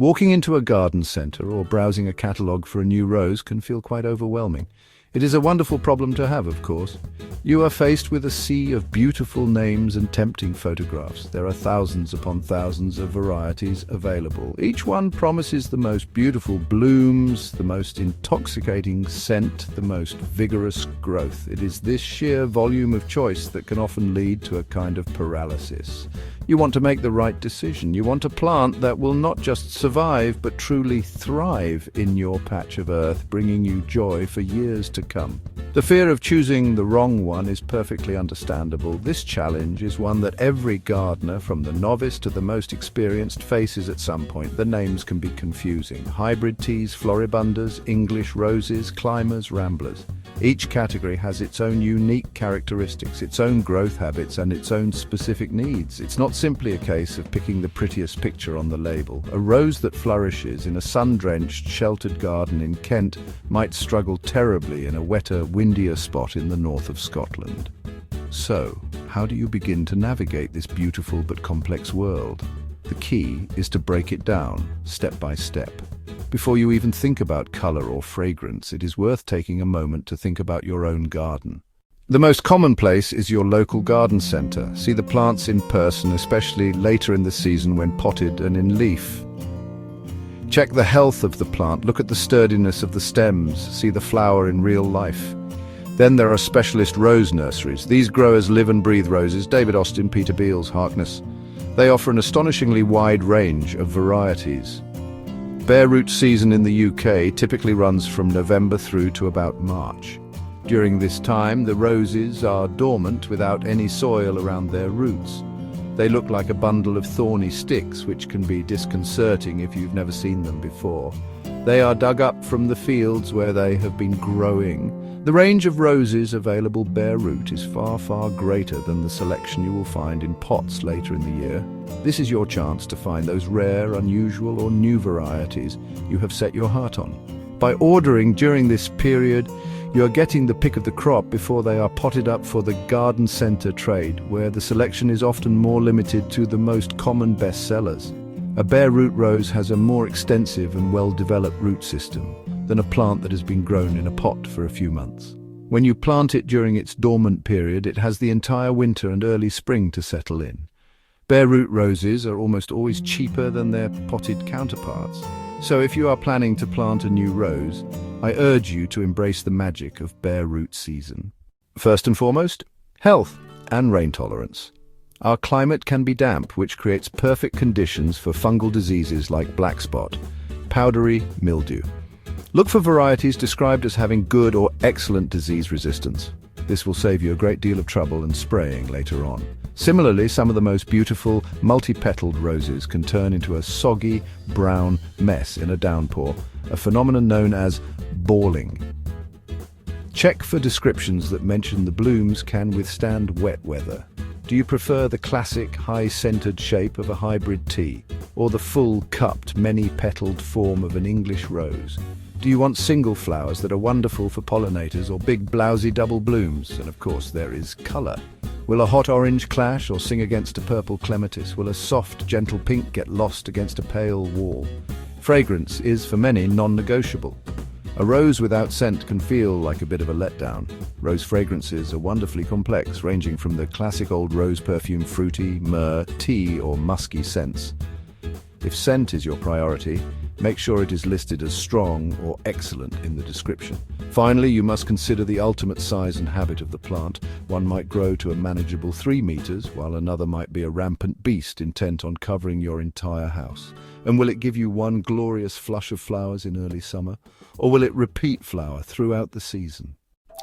Walking into a garden center or browsing a catalog for a new rose can feel quite overwhelming. It is a wonderful problem to have, of course. You are faced with a sea of beautiful names and tempting photographs. There are thousands upon thousands of varieties available. Each one promises the most beautiful blooms, the most intoxicating scent, the most vigorous growth. It is this sheer volume of choice that can often lead to a kind of paralysis. You want to make the right decision. You want a plant that will not just survive, but truly thrive in your patch of earth, bringing you joy for years to come. The fear of choosing the wrong one is perfectly understandable. This challenge is one that every gardener, from the novice to the most experienced, faces at some point. The names can be confusing. Hybrid teas, floribundas, English roses, climbers, ramblers. Each category has its own unique characteristics, its own growth habits, and its own specific needs. It's not simply a case of picking the prettiest picture on the label. A rose that flourishes in a sun-drenched, sheltered garden in Kent might struggle terribly in a wetter, windier spot in the north of Scotland. So, how do you begin to navigate this beautiful but complex world? The key is to break it down, step by step. Before you even think about color or fragrance, it is worth taking a moment to think about your own garden. The most common place is your local garden center. See the plants in person, especially later in the season when potted and in leaf. Check the health of the plant, look at the sturdiness of the stems, see the flower in real life. Then there are specialist rose nurseries. These growers live and breathe roses. David Austin, Peter Beals, Harkness. They offer an astonishingly wide range of varieties. Bare root season in the UK typically runs from November through to about March. During this time, the roses are dormant without any soil around their roots. They look like a bundle of thorny sticks, which can be disconcerting if you've never seen them before. They are dug up from the fields where they have been growing. The range of roses available bare root is far, far greater than the selection you will find in pots later in the year. This is your chance to find those rare, unusual, or new varieties you have set your heart on. By ordering during this period, you are getting the pick of the crop before they are potted up for the garden center trade, where the selection is often more limited to the most common bestsellers. A bare root rose has a more extensive and well-developed root system than a plant that has been grown in a pot for a few months. When you plant it during its dormant period, it has the entire winter and early spring to settle in. Bare root roses are almost always cheaper than their potted counterparts. So if you are planning to plant a new rose, I urge you to embrace the magic of bare root season. First and foremost, health and rain tolerance. Our climate can be damp, which creates perfect conditions for fungal diseases like black spot, powdery mildew. Look for varieties described as having good or excellent disease resistance. This will save you a great deal of trouble and spraying later on. Similarly, some of the most beautiful multi-petaled roses can turn into a soggy, brown mess in a downpour, a phenomenon known as balling. Check for descriptions that mention the blooms can withstand wet weather. Do you prefer the classic high-centered shape of a hybrid tea, or the full cupped, many-petaled form of an English rose? Do you want single flowers that are wonderful for pollinators, or big blousy double blooms? And of course there is color. Will a hot orange clash or sing against a purple clematis? Will a soft, gentle pink get lost against a pale wall? Fragrance is, for many, non-negotiable. A rose without scent can feel like a bit of a letdown. Rose fragrances are wonderfully complex, ranging from the classic old rose perfume fruity, myrrh, tea, or musky scents. If scent is your priority, make sure it is listed as strong or excellent in the description. Finally, you must consider the ultimate size and habit of the plant. One might grow to a manageable 3 meters, while another might be a rampant beast intent on covering your entire house. And will it give you one glorious flush of flowers in early summer, or will it repeat flower throughout the season?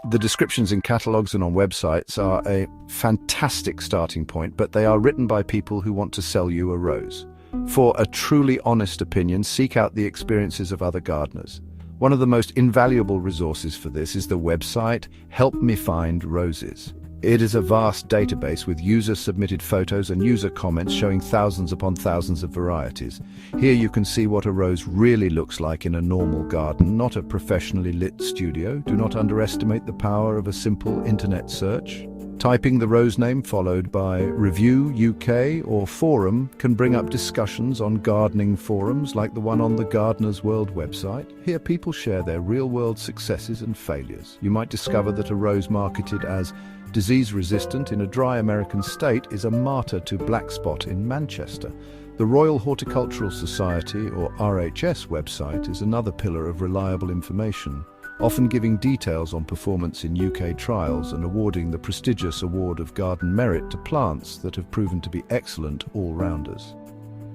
The descriptions in catalogs and on websites are a fantastic starting point, but they are written by people who want to sell you a rose. For a truly honest opinion, seek out the experiences of other gardeners. One of the most invaluable resources for this is the website Help Me Find Roses. It is a vast database with user-submitted photos and user comments showing thousands upon thousands of varieties. Here you can see what a rose really looks like in a normal garden, not a professionally lit studio. Do not underestimate the power of a simple internet search. Typing the rose name followed by Review UK or Forum can bring up discussions on gardening forums like the one on the Gardener's World website. Here people share their real-world successes and failures. You might discover that a rose marketed as disease-resistant in a dry American state is a martyr to black spot in Manchester. The Royal Horticultural Society or RHS website is another pillar of reliable information, often giving details on performance in UK trials and awarding the prestigious Award of Garden Merit to plants that have proven to be excellent all-rounders.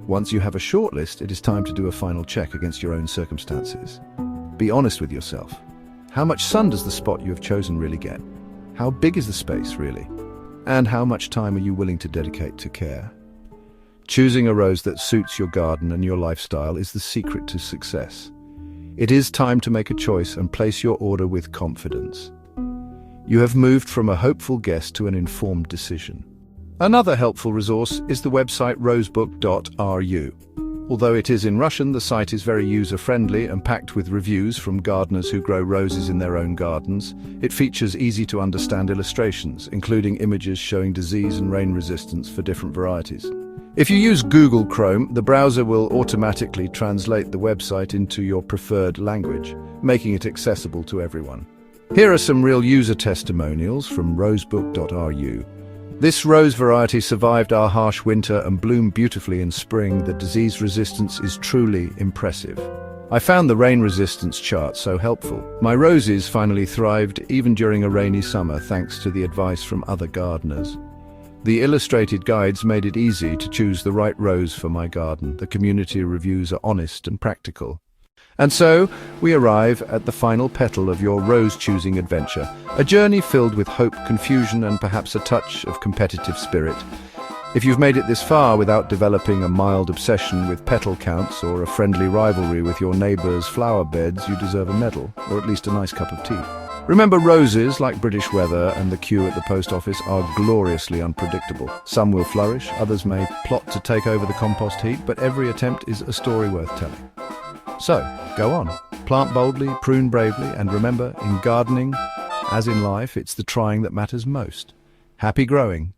Once you have a shortlist, it is time to do a final check against your own circumstances. Be honest with yourself. How much sun does the spot you have chosen really get? How big is the space really? And how much time are you willing to dedicate to care? Choosing a rose that suits your garden and your lifestyle is the secret to success. It is time to make a choice and place your order with confidence. You have moved from a hopeful guess to an informed decision. Another helpful resource is the website rosebook.ru. Although it is in Russian, the site is very user-friendly and packed with reviews from gardeners who grow roses in their own gardens. It features easy-to-understand illustrations, including images showing disease and rain resistance for different varieties. If you use Google Chrome, the browser will automatically translate the website into your preferred language, making it accessible to everyone. Here are some real user testimonials from rosebook.ru. This rose variety survived our harsh winter and bloomed beautifully in spring. The disease resistance is truly impressive. I found the rain resistance chart so helpful. My roses finally thrived even during a rainy summer thanks to the advice from other gardeners. The illustrated guides made it easy to choose the right rose for my garden. The community reviews are honest and practical. And so, we arrive at the final petal of your rose-choosing adventure, a journey filled with hope, confusion, and perhaps a touch of competitive spirit. If you've made it this far without developing a mild obsession with petal counts or a friendly rivalry with your neighbour's flower beds, you deserve a medal, or at least a nice cup of tea. Remember, roses, like British weather and the queue at the post office, are gloriously unpredictable. Some will flourish, others may plot to take over the compost heap, but every attempt is a story worth telling. So, go on, plant boldly, prune bravely, and remember, in gardening, as in life, it's the trying that matters most. Happy growing!